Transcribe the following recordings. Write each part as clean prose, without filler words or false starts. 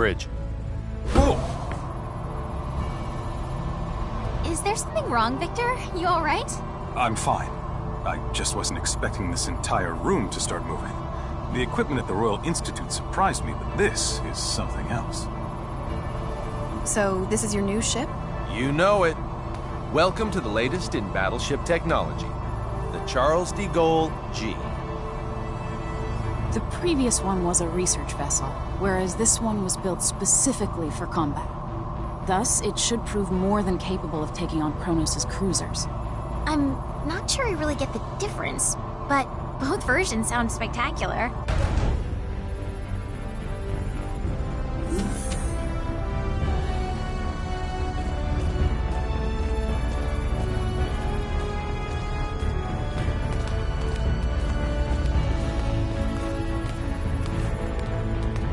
bridge. Whoa! Is there something wrong, Victor? You alright? I'm fine. I just wasn't expecting this entire room to start moving. The equipment at the Royal Institute surprised me, but this is something else. So, this is your new ship? You know it. Welcome to the latest in battleship technology, the Charles de Gaulle G. The previous one was a research vessel, whereas this one was built specifically for combat. Thus, it should prove more than capable of taking on Kronos' cruisers. I'm not sure I really get the difference, but both versions sound spectacular.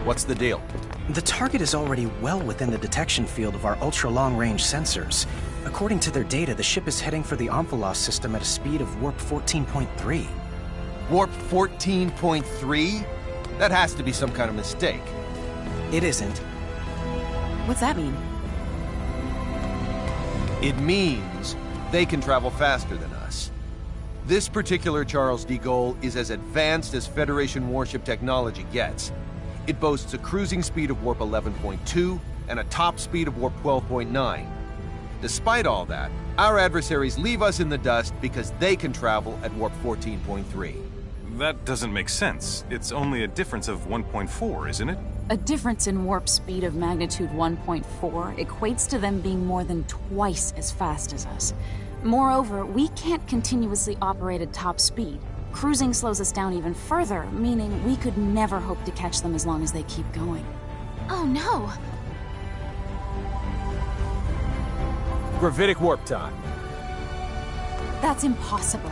What's the deal? The target is already well within the detection field of our ultra-long-range sensors. According to their data, the ship is heading for the Omphalos system at a speed of warp 14.3. Warp 14.3? That has to be some kind of mistake. It isn't. What's that mean? It means they can travel faster than us. This particular Charles de Gaulle is as advanced as Federation warship technology gets. It boasts a cruising speed of warp 11.2 and a top speed of warp 12.9. Despite all that, our adversaries leave us in the dust because they can travel at warp 14.3. That doesn't make sense. It's only a difference of 1.4, isn't it? A difference in warp speed of magnitude 1.4 equates to them being more than twice as fast as us. Moreover, we can't continuously operate at top speed. Cruising slows us down even further, meaning we could never hope to catch them as long as they keep going. Oh no! Gravitic warp time. That's impossible.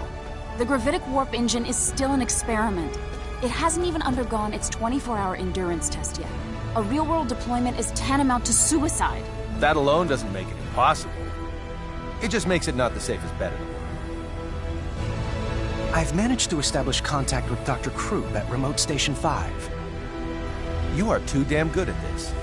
The gravitic warp engine is still an experiment. It hasn't even undergone its 24-hour endurance test yet. A real-world deployment is tantamount to suicide. That alone doesn't make it impossible. It just makes it not the safest bet in the world. I've managed to establish contact with Dr. Krug at Remote Station 5. You are too damn good at this.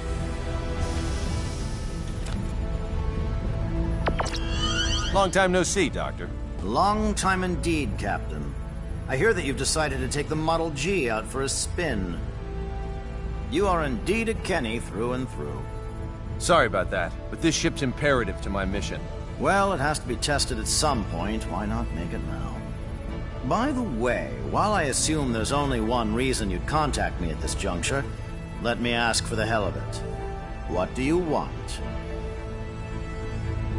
Long time no see, Doctor. Long time indeed, Captain. I hear that you've decided to take the Model G out for a spin. You are indeed a Kenny through and through. Sorry about that, but this ship's imperative to my mission. Well, it has to be tested at some point. Why not make it now? By the way, while I assume there's only one reason you'd contact me at this juncture, let me ask for the hell of it. What do you want?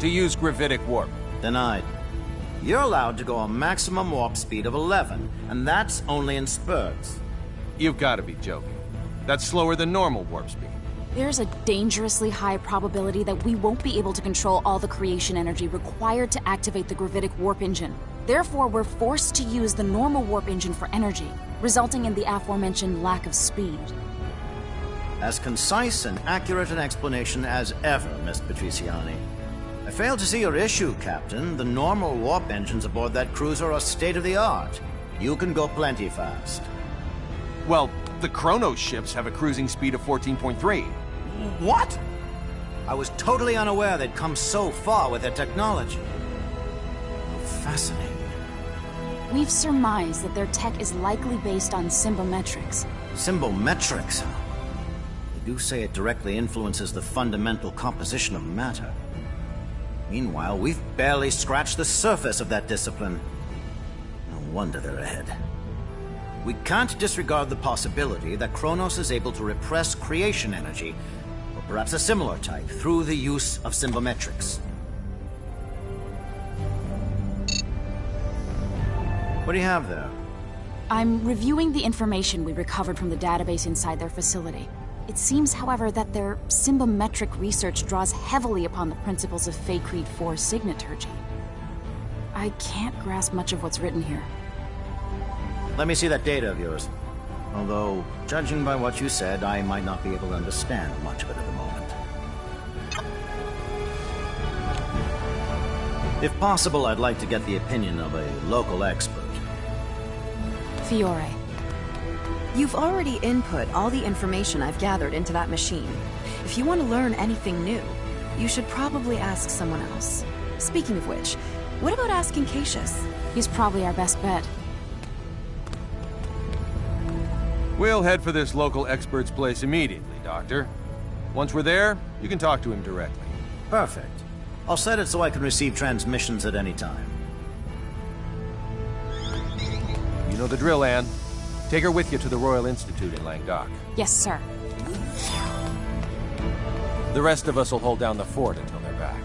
To use gravitic warp. Denied. You're allowed to go a maximum warp speed of 11, and that's only in spurts. You've got to be joking. That's slower than normal warp speed. There's a dangerously high probability that we won't be able to control all the creation energy required to activate the gravitic warp engine. Therefore, we're forced to use the normal warp engine for energy, resulting in the aforementioned lack of speed. As concise and accurate an explanation as ever, Miss Patriciani. I fail to see your issue, Captain. The normal warp engines aboard that cruiser are state-of-the-art. You can go plenty fast. Well, the Kronos ships have a cruising speed of 14.3. What? I was totally unaware they'd come so far with their technology. Fascinating. We've surmised that their tech is likely based on symbometrics. Symbometrics? They do say it directly influences the fundamental composition of matter. Meanwhile, we've barely scratched the surface of that discipline. No wonder they're ahead. We can't disregard the possibility that Kronos is able to repress creation energy, or perhaps a similar type, through the use of symbometrics. What do you have there? I'm reviewing the information we recovered from the database inside their facility. It seems, however, that their symbometric research draws heavily upon the principles of Fey Creed 4's signaturgy. I can't grasp much of what's written here. Let me see that data of yours. Although, judging by what you said, I might not be able to understand much of it at the moment. If possible, I'd like to get the opinion of a local expert. Fiore. You've already input all the information I've gathered into that machine. If you want to learn anything new, you should probably ask someone else. Speaking of which, what about asking Cassius? He's probably our best bet. We'll head for this local expert's place immediately, Doctor. Once we're there, you can talk to him directly. Perfect. I'll set it so I can receive transmissions at any time. You know the drill, Anne. Take her with you to the Royal Institute in Languedoc. Yes, sir. The rest of us will hold down the fort until they're back.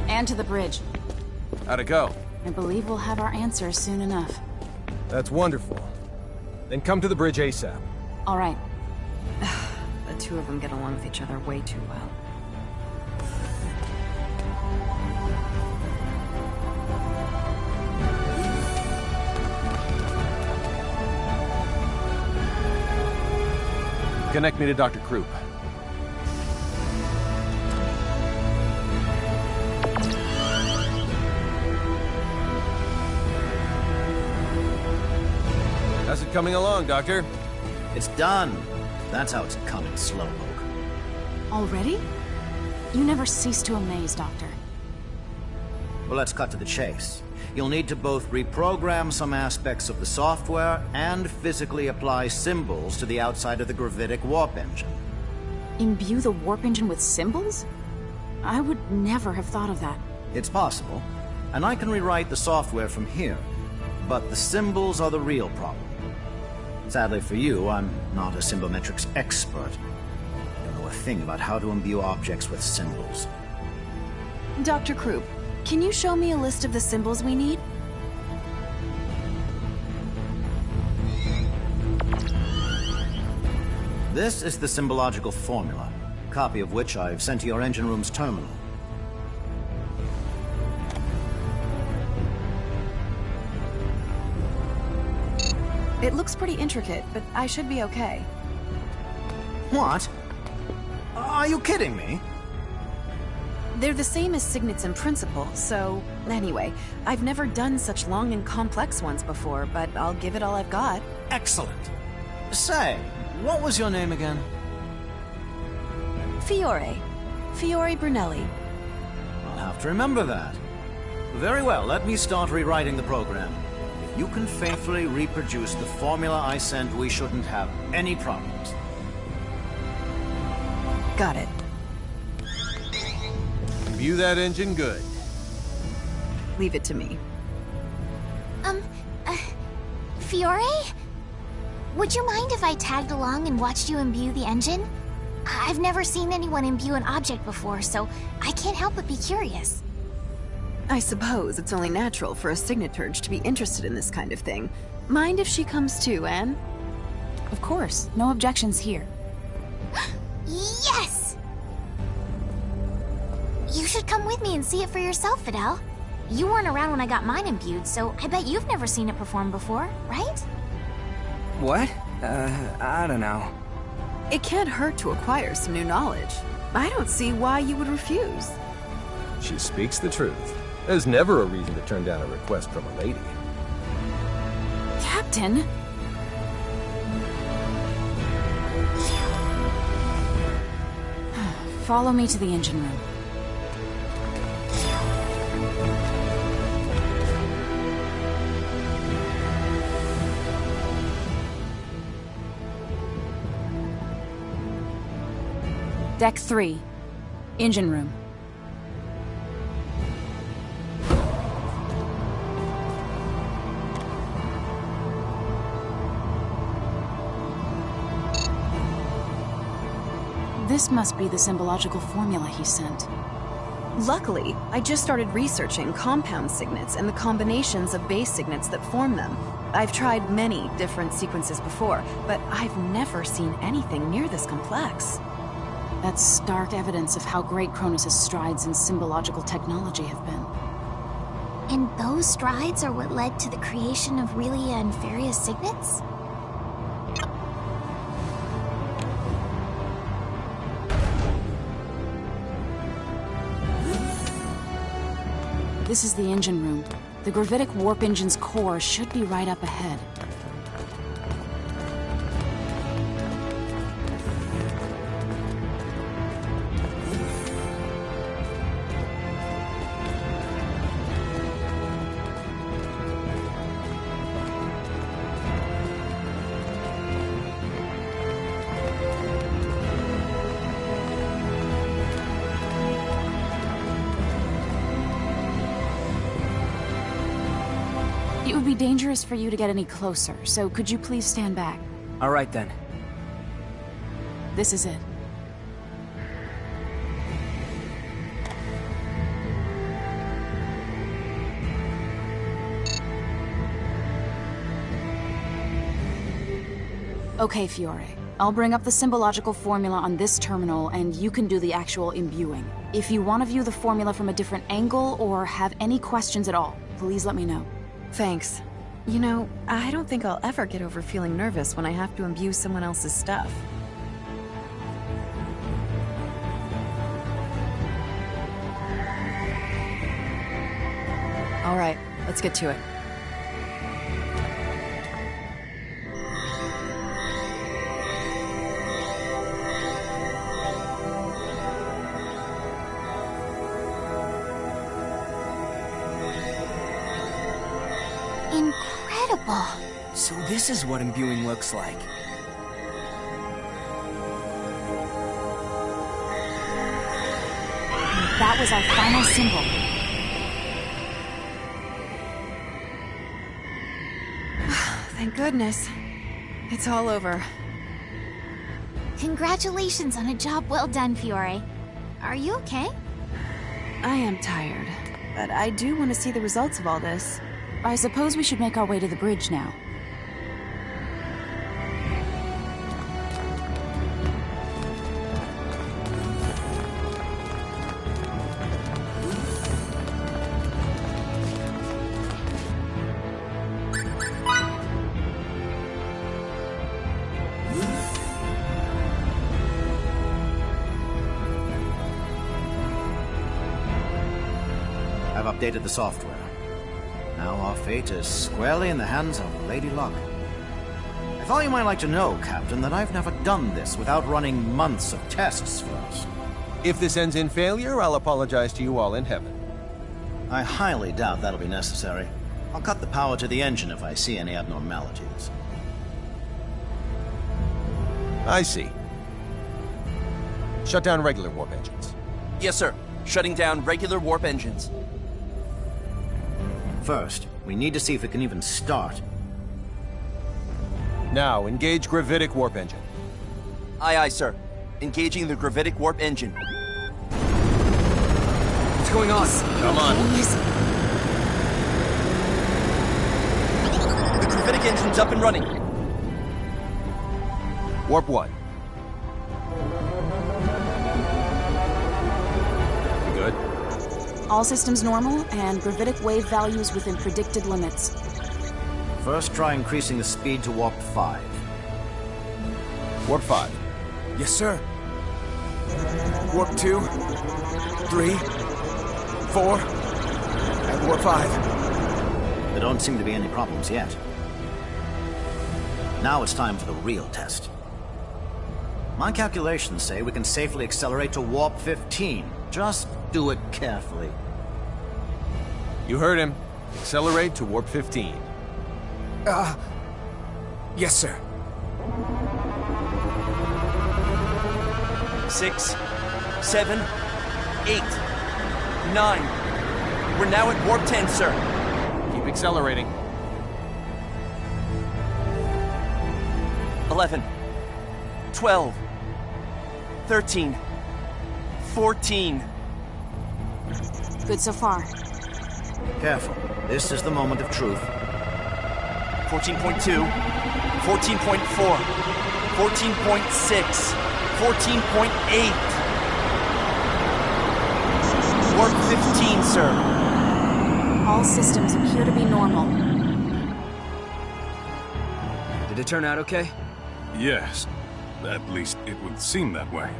And to the bridge. How'd it go? I believe we'll have our answers soon enough. That's wonderful. Then come to the bridge ASAP. All right. The two two of them get along with each other way too well. Connect me to Dr. Krupp. How's it coming along, Doctor? It's done. That's how it's coming, Slowpoke. Already? You never cease to amaze, Doctor. Well, let's cut to the chase. You'll need to both reprogram some aspects of the software and physically apply symbols to the outside of the gravitic warp engine. Imbue the warp engine with symbols? I would never have thought of that. It's possible, and I can rewrite the software from here, but the symbols are the real problem. Sadly for you, I'm not a symbometrics expert. I don't know a thing about how to imbue objects with symbols. Dr. Krupp, can you show me a list of the symbols we need? This is the symbological formula, a copy of which I've sent to your engine room's terminal. It looks pretty intricate, but I should be okay. What? Are you kidding me? They're the same as signets in principle, so... Anyway, I've never done such long and complex ones before, but I'll give it all I've got. Excellent. Say, what was your name again? Fiore. Fiore Brunelli. I'll have to remember that. Very well, let me start rewriting the program. If you can faithfully reproduce the formula I sent, we shouldn't have any problems. Got it. View that engine good. Leave it to me. Fiore? Would you mind if I tagged along and watched you imbue the engine? I've never seen anyone imbue an object before, so I can't help but be curious. I suppose it's only natural for a signaturge to be interested in this kind of thing. Mind if she comes too, Anne? Of course, no objections here. Yes! You should come with me and see it for yourself, Fidel. You weren't around when I got mine imbued, so I bet you've never seen it perform before, right? What? I don't know. It can't hurt to acquire some new knowledge. I don't see why you would refuse. She speaks the truth. There's never a reason to turn down a request from a lady. Captain! Follow me to the engine room. Deck 3. Engine room. This must be the symbological formula he sent. Luckily, I just started researching compound signets and the combinations of base signets that form them. I've tried many different sequences before, but I've never seen anything near this complex. That's stark evidence of how great Cronus' strides in symbological technology have been. And those strides are what led to the creation of Relia and Faria's signets? This is the engine room. The gravitic warp engine's core should be right up ahead. It would be dangerous for you to get any closer, so could you please stand back? All right then. This is it. Okay, Fiore. I'll bring up the symbological formula on this terminal, and you can do the actual imbuing. If you want to view the formula from a different angle, or have any questions at all, please let me know. Thanks. You know, I don't think I'll ever get over feeling nervous when I have to imbue someone else's stuff. All right, let's get to it. Incredible. So this is what imbuing looks like. That was our final symbol. Thank goodness. It's all over. Congratulations on a job well done, Fiore. Are you okay? I am tired, but I do want to see the results of all this. I suppose we should make our way to the bridge now. I've updated the software. Now our fate is squarely in the hands of Lady Luck. I thought you might like to know, Captain, that I've never done this without running months of tests first. If this ends in failure, I'll apologize to you all in heaven. I highly doubt that'll be necessary. I'll cut the power to the engine if I see any abnormalities. I see. Shut down regular warp engines. Yes, sir. Shutting down regular warp engines. First, we need to see if it can even start. Now, engage gravitic warp engine. Aye, aye, sir. Engaging the gravitic warp engine. What's going on? Come on. The gravitic engine's up and running. Warp 1. You good? All systems normal, and gravitic wave values within predicted limits. First, try increasing the speed to warp 5. Warp 5. Yes, sir. Warp 2, 3, 4, and warp 5. There don't seem to be any problems yet. Now it's time for the real test. My calculations say we can safely accelerate to warp 15. Just do it carefully. You heard him. Accelerate to warp 15. Yes, sir. 6, 7, 8, 9. We're now at warp 10, sir. Keep accelerating. 11, 12, 13, 14. Good so far. Careful. This is the moment of truth. 14.2, 14.4, 14.6, 14.8. Warp 15, sir. All systems appear to be normal. Did it turn out okay? Yes. At least it would seem that way.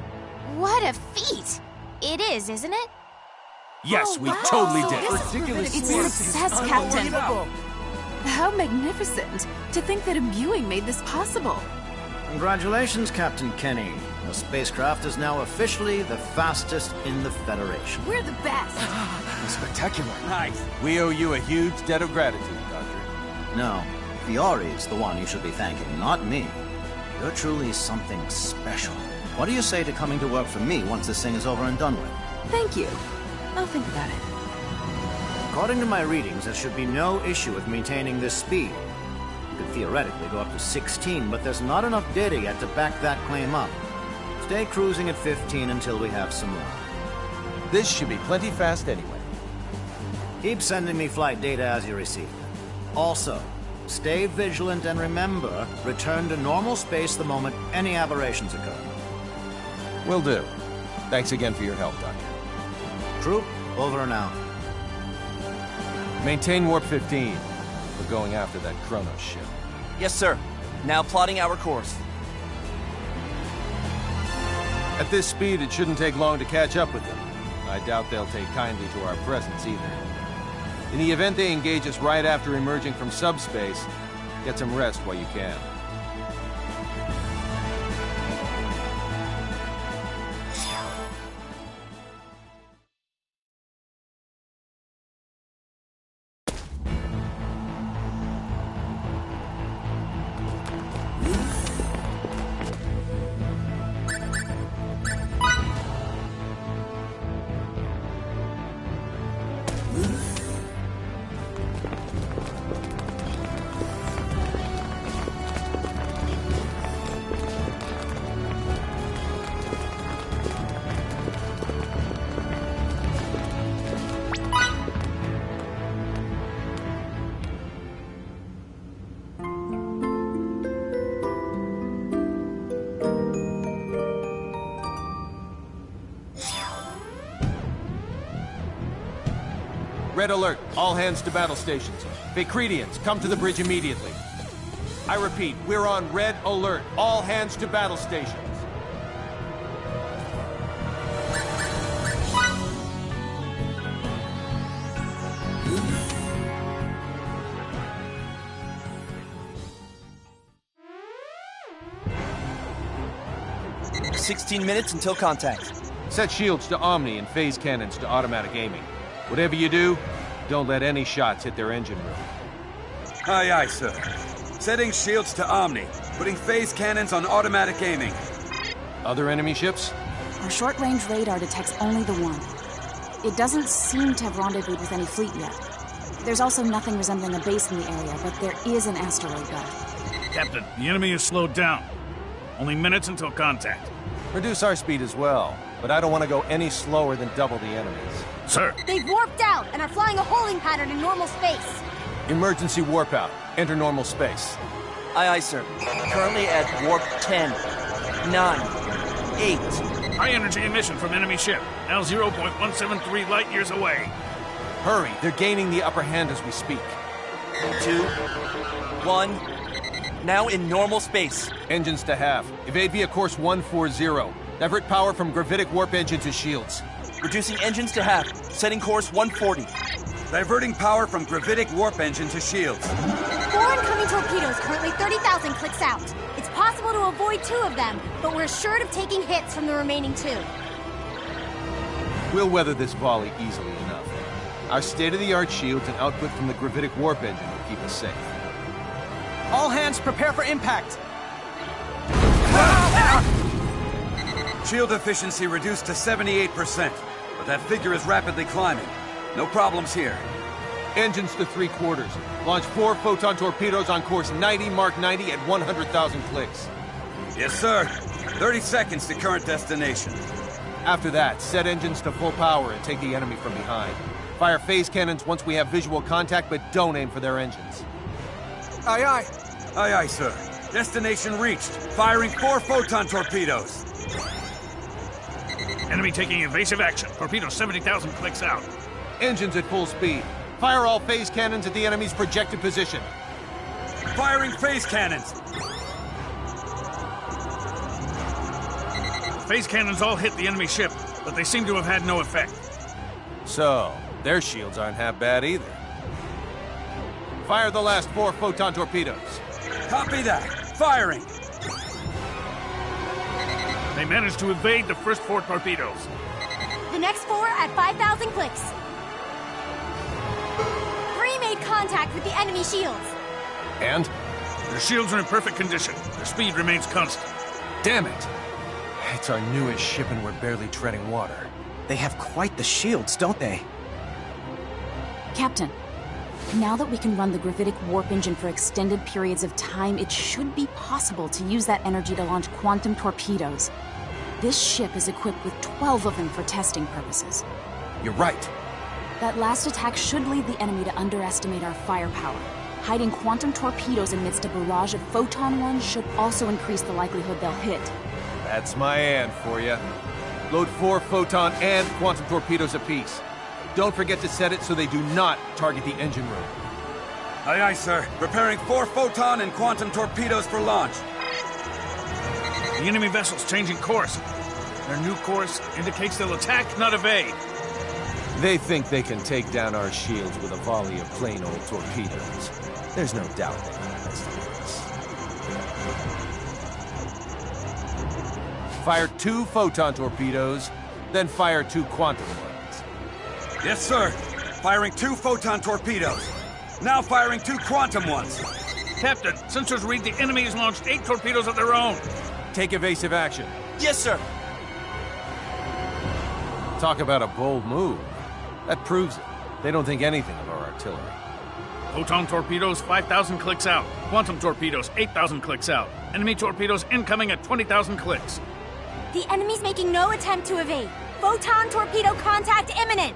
What a feat! It is, isn't it? Yes, we totally did. It's a success, Captain. How magnificent! To think that imbuing made this possible. Congratulations, Captain Kenny. The spacecraft is now officially the fastest in the Federation. We're the best! Spectacular. Nice. We owe you a huge debt of gratitude, Doctor. No, Fiore's the one you should be thanking, not me. You're truly something special. What do you say to coming to work for me once this thing is over and done with? Thank you. I'll think about it. According to my readings, there should be no issue with maintaining this speed. You could theoretically go up to 16, but there's not enough data yet to back that claim up. Stay cruising at 15 until we have some more. This should be plenty fast anyway. Keep sending me flight data as you receive it. Also, Stay vigilant and remember, return to normal space the moment any aberrations occur. Will do. Thanks again for your help, Doctor. Troop, over and out. Maintain Warp 15. We're going after that Kronos ship. Yes, sir. Now plotting our course. At this speed, it shouldn't take long to catch up with them. I doubt they'll take kindly to our presence either. In the event they engage us right after emerging from subspace, get some rest while you can. Red alert. All hands to battle stations. Vacridians, come to the bridge immediately. I repeat, we're on red alert. All hands to battle stations. – 16 minutes until contact. Set shields to Omni and phase cannons to automatic aiming. Whatever you do, don't let any shots hit their engine room. Aye, aye, sir. Setting shields to Omni. Putting phase cannons on automatic aiming. Other enemy ships? Our short-range radar detects only the one. It doesn't seem to have rendezvoused with any fleet yet. There's also nothing resembling a base in the area, but there is an asteroid belt. Captain, the enemy is slowed down. Only minutes until contact. Reduce our speed as well, but I don't want to go any slower than double the enemy's. Sir. They've warped out and are flying a holding pattern in normal space. Emergency warp out. Enter normal space. Aye, aye, sir. Currently at warp 10, 9, 8. High energy emission from enemy ship. Now 0.173 light years away. Hurry, they're gaining the upper hand as we speak. 2, 1. Now in normal space. Engines to half. Evade via course 140. Divert power from gravitic warp engine to shields. Reducing engines to half. Setting course 140. Diverting power from gravitic warp engine to shields. 4 incoming torpedoes, currently 30,000 clicks out. It's possible to avoid 2 of them, but we're assured of taking hits from the remaining 2. We'll weather this volley easily enough. Our state-of-the-art shields and output from the gravitic warp engine will keep us safe. All hands prepare for impact! Shield efficiency reduced to 78%, but that figure is rapidly climbing. No problems here. Engines to 3/4. Launch 4 photon torpedoes on course 90, Mark 90 at 100,000 clicks. Yes, sir. 30 seconds to current destination. After that, set engines to full power and take the enemy from behind. Fire phase cannons once we have visual contact, but don't aim for their engines. Aye, aye. Aye, aye, sir. Destination reached. Firing 4 photon torpedoes. Enemy taking evasive action. Torpedo 70,000 clicks out. Engines at full speed. Fire all phase cannons at the enemy's projected position. Firing phase cannons. Phase cannons all hit the enemy ship, but they seem to have had no effect. So, their shields aren't half bad either. Fire the last 4 photon torpedoes. Copy that. Firing. They managed to evade the first 4 torpedoes. The next 4 at 5,000 clicks. 3 made contact with the enemy shields. And? Their shields are in perfect condition. Their speed remains constant. Damn it! It's our newest ship and we're barely treading water. They have quite the shields, don't they? Captain, now that we can run the gravitic warp engine for extended periods of time, it should be possible to use that energy to launch quantum torpedoes. This ship is equipped with 12 of them for testing purposes. You're right. That last attack should lead the enemy to underestimate our firepower. Hiding quantum torpedoes amidst a barrage of photon ones should also increase the likelihood they'll hit. That's my and for you. Load 4 photon and quantum torpedoes apiece. Don't forget to set it so they do not target the engine room. Aye, aye, sir. Preparing 4 photon and quantum torpedoes for launch. The enemy vessel's changing course. Their new course indicates they'll attack, not evade. They think they can take down our shields with a volley of plain old torpedoes. There's no doubt they can investigate us. Fire 2 photon torpedoes, then fire 2 quantum ones. Yes, sir. Firing 2 photon torpedoes. Now firing 2 quantum ones. Captain, sensors read the enemy has launched 8 torpedoes of their own. Take evasive action. Yes, sir. Talk about a bold move. That proves it. They don't think anything of our artillery. Photon torpedoes, 5,000 clicks out. Quantum torpedoes, 8,000 clicks out. Enemy torpedoes incoming at 20,000 clicks. The enemy's making no attempt to evade. Photon torpedo contact imminent.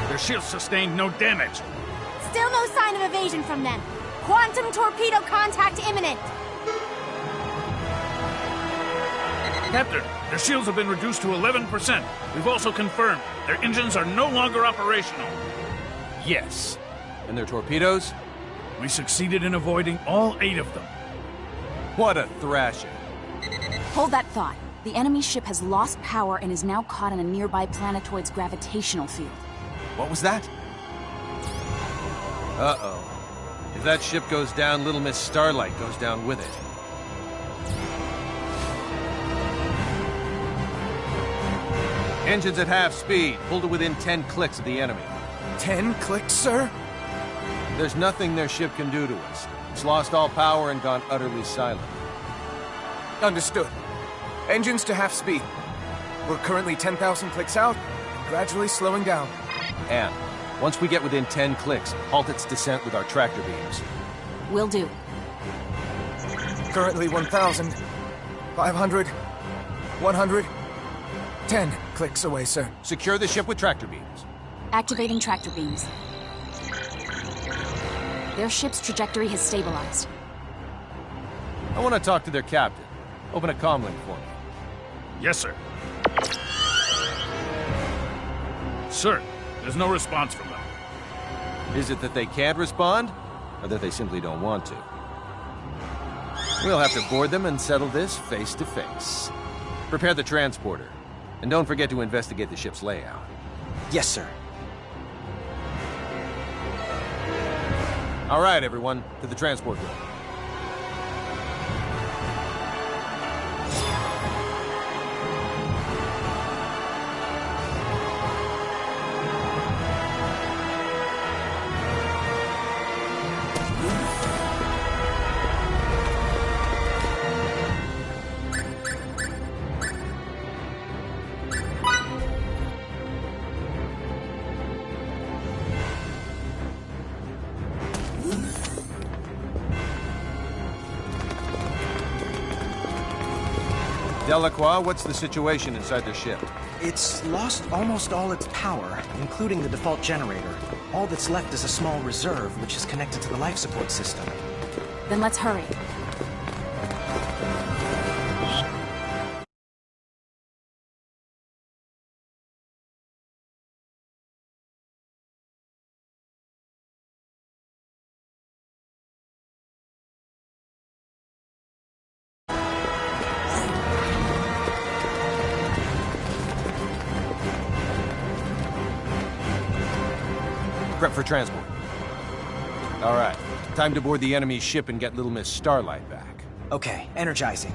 Their shields sustained no damage. Still no sign of evasion from them. Quantum torpedo contact imminent. Captain, their shields have been reduced to 11%. We've also confirmed their engines are no longer operational. Yes. And their torpedoes? We succeeded in avoiding all 8 of them. What a thrashing. Hold that thought. The enemy ship has lost power and is now caught in a nearby planetoid's gravitational field. What was that? Uh-oh. If that ship goes down, Little Miss Starlight goes down with it. Engines at half speed. Pull to within 10 clicks of the enemy. 10 clicks, sir? There's nothing their ship can do to us. It's lost all power and gone utterly silent. Understood. Engines to half speed. We're currently 10,000 clicks out, and gradually slowing down. And once we get within 10 clicks, halt its descent with our tractor beams. Will do. Currently 1,000, 500, 100, 10 clicks away, sir. Secure the ship with tractor beams. Activating tractor beams. Their ship's trajectory has stabilized. I want to talk to their captain. Open a comlink for me. Yes, sir. Sir, there's no response from them. Is it that they can't respond, or that they simply don't want to? We'll have to board them and settle this face to face. Prepare the transporter, and don't forget to investigate the ship's layout. Yes, sir. All right, everyone, to the transport room. Delacroix, what's the situation inside the ship? It's lost almost all its power, including the default generator. All that's left is a small reserve, which is connected to the life support system. Then let's hurry. Prep for transport. All right. Time to board the enemy ship and get Little Miss Starlight back. Okay, energizing.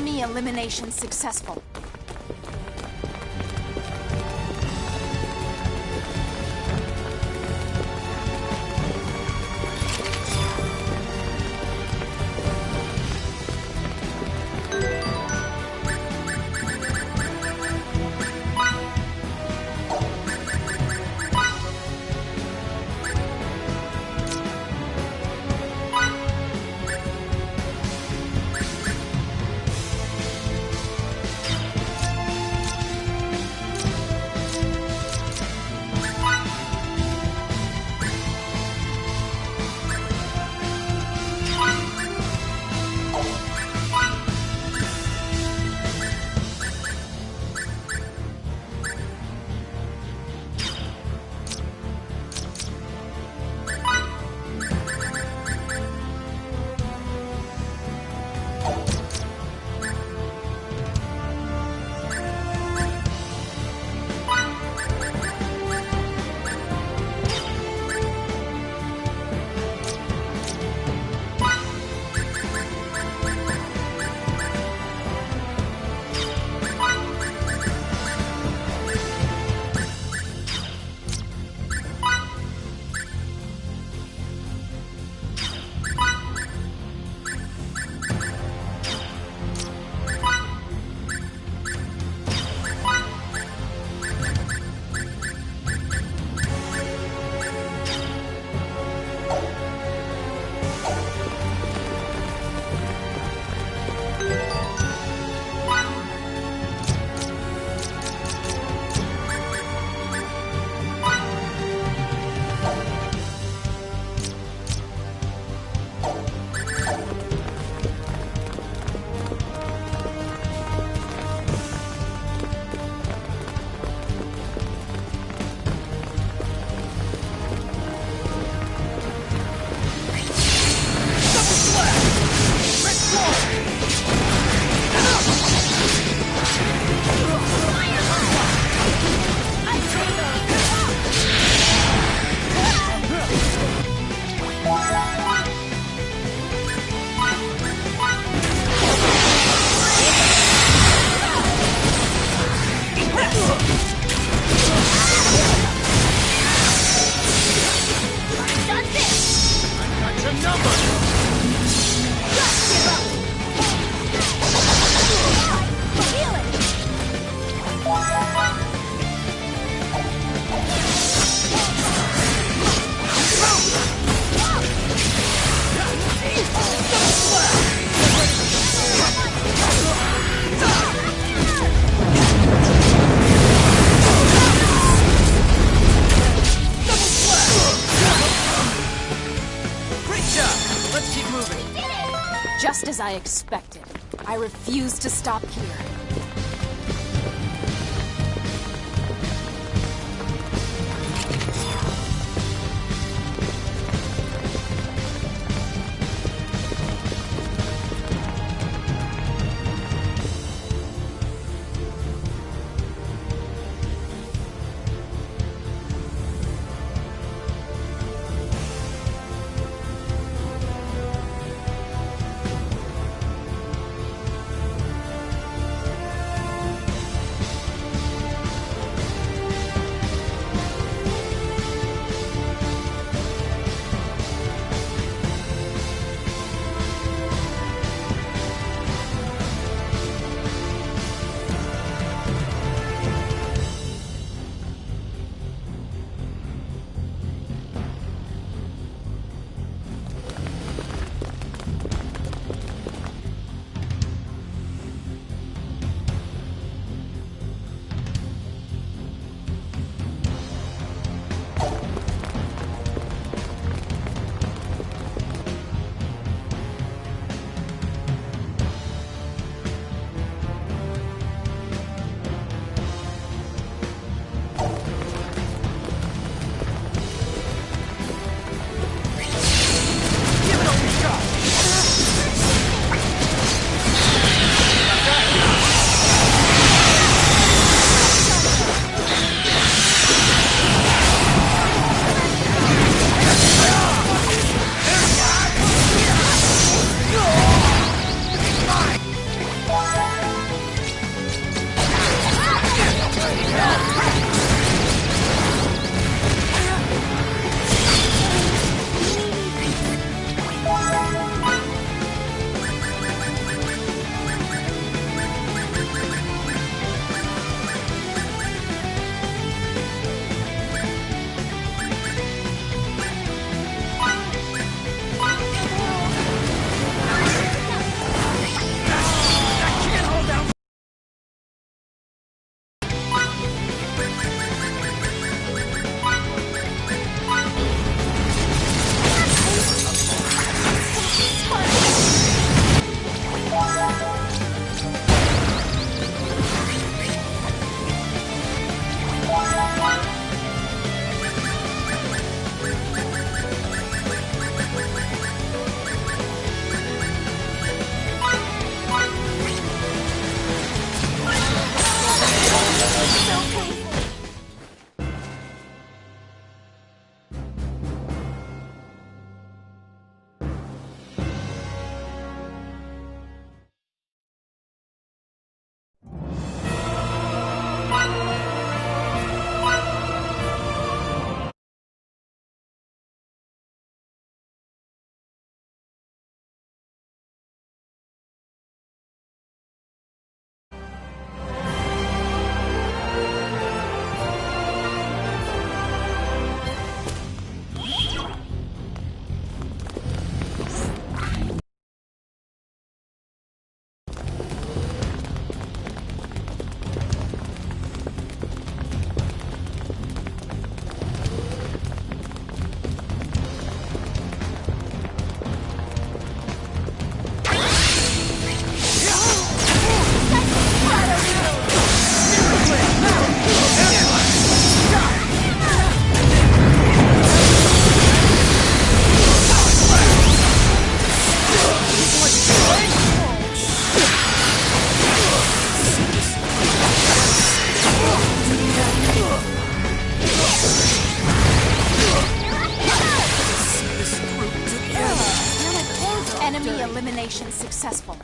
Enemy elimination successful. Just as I expected. I refuse to stop here. Enemy elimination successful.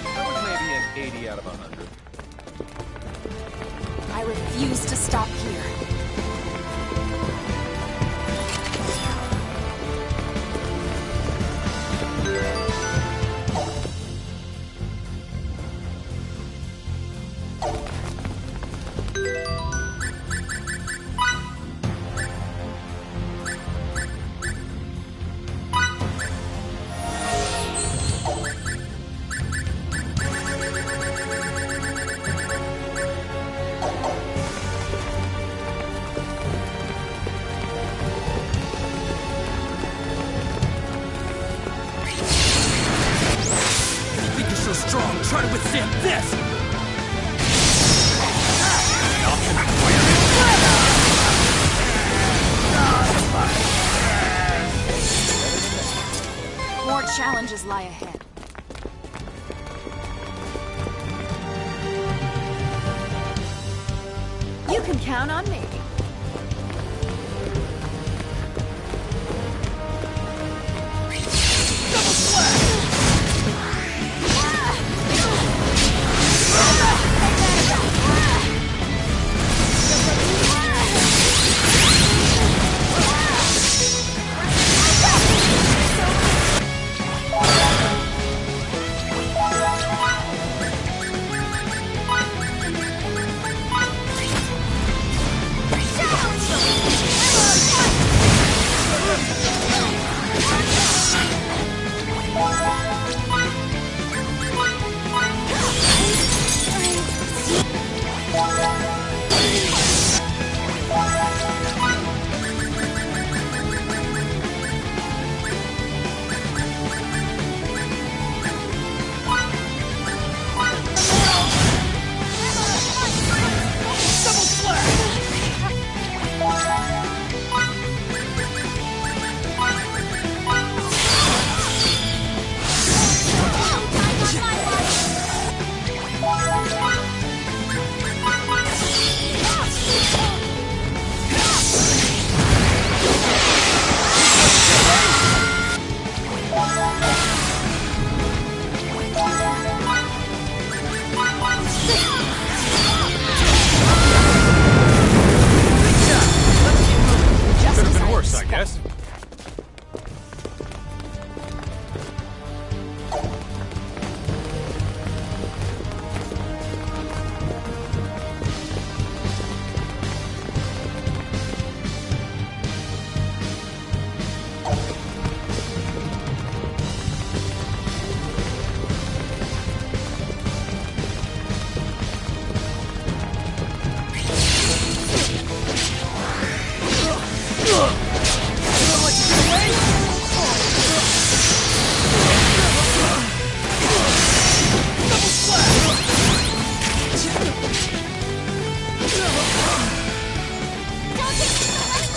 That was maybe an 80 out of 100. I refuse to stop here. Strong, try to withstand this! More challenges lie ahead. You can count on me. I guess.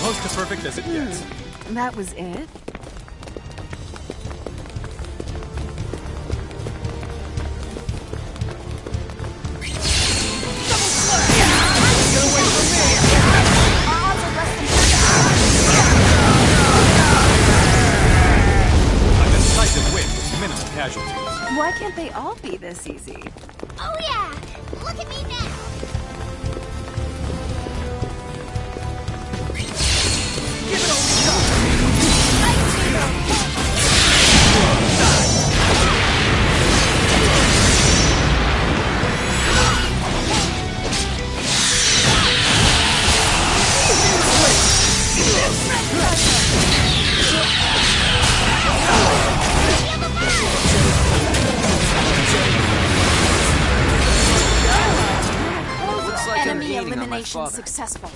Close to perfect as it gets. That was it? A decisive win with minimal casualties. Why can't they all be this easy? Oh yeah! Look at me now! Looks like I'm Enemy gaining on my elimination father. successful.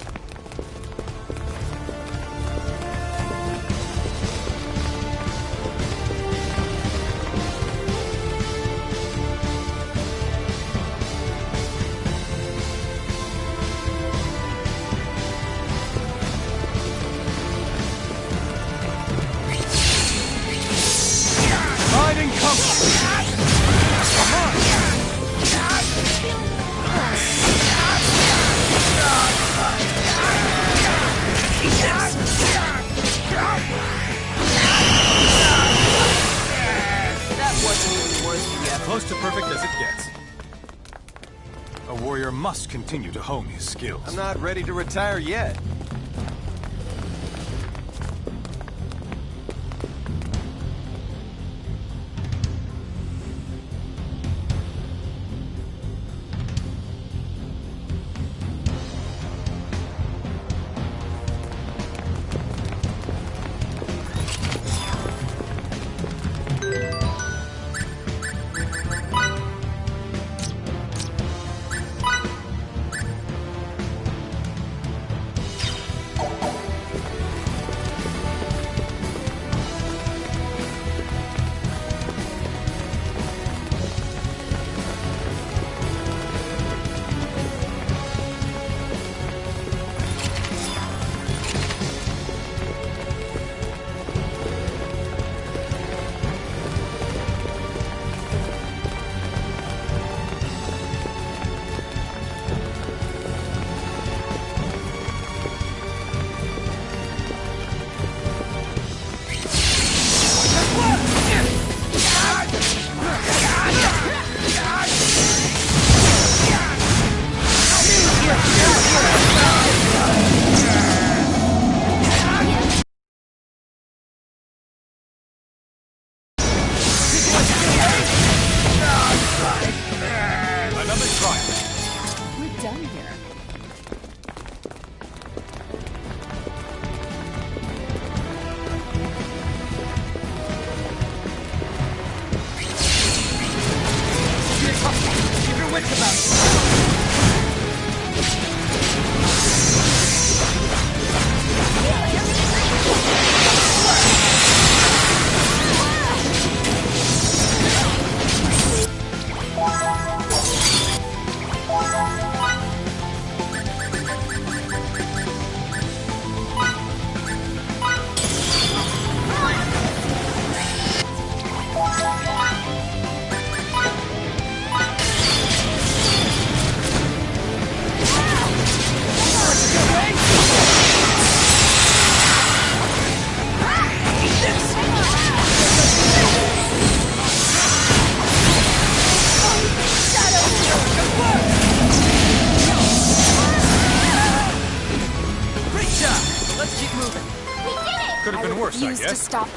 Hiding cover! Come on! warrior must continue to hone his skills. I'm not ready to retire yet. Could have been worse, I Used to guess. stop.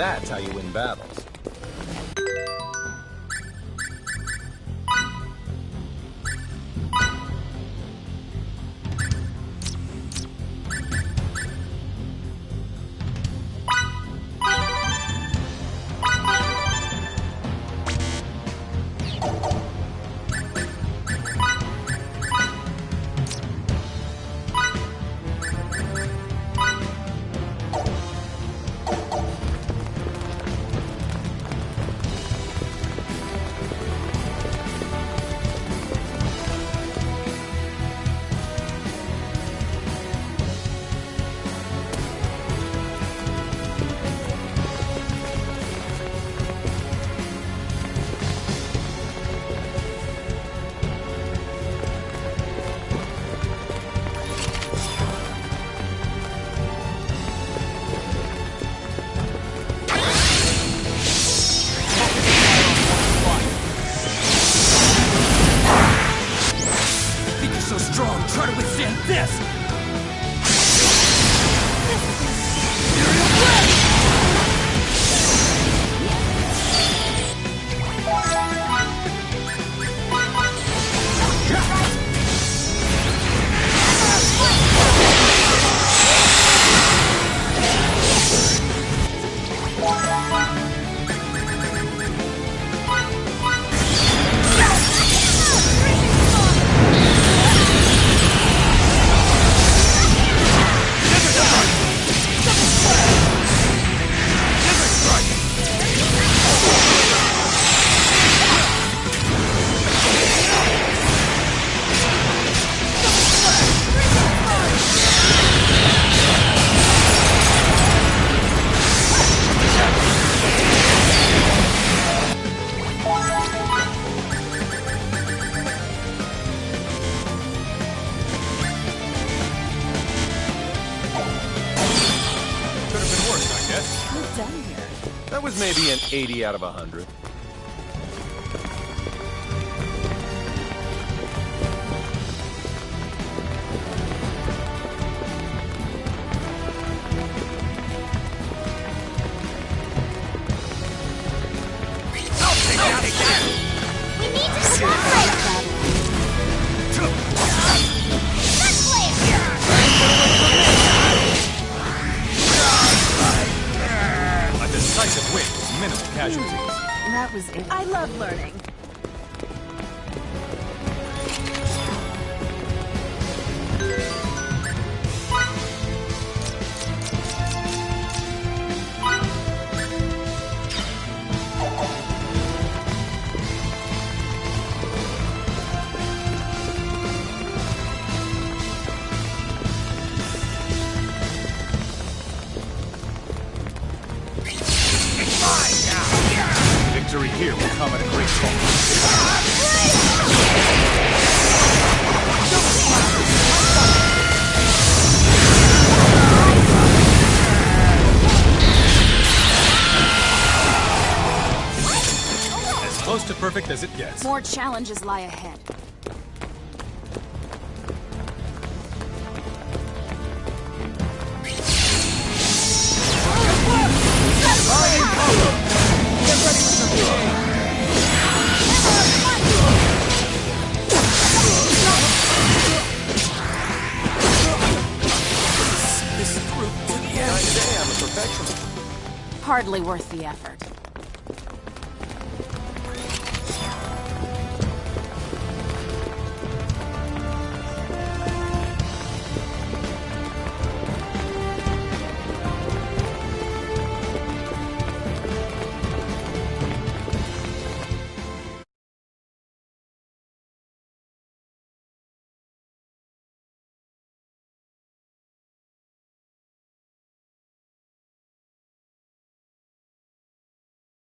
That's how you win battles. That was maybe an 80 out of 100. We need to cooperate! A decisive win with minimal casualties. That was it. I love learning. Victory here will come at a great cost. As close to perfect as it gets. More challenges lie ahead. This group to the end. I'm a perfectionist. Hardly worth the effort.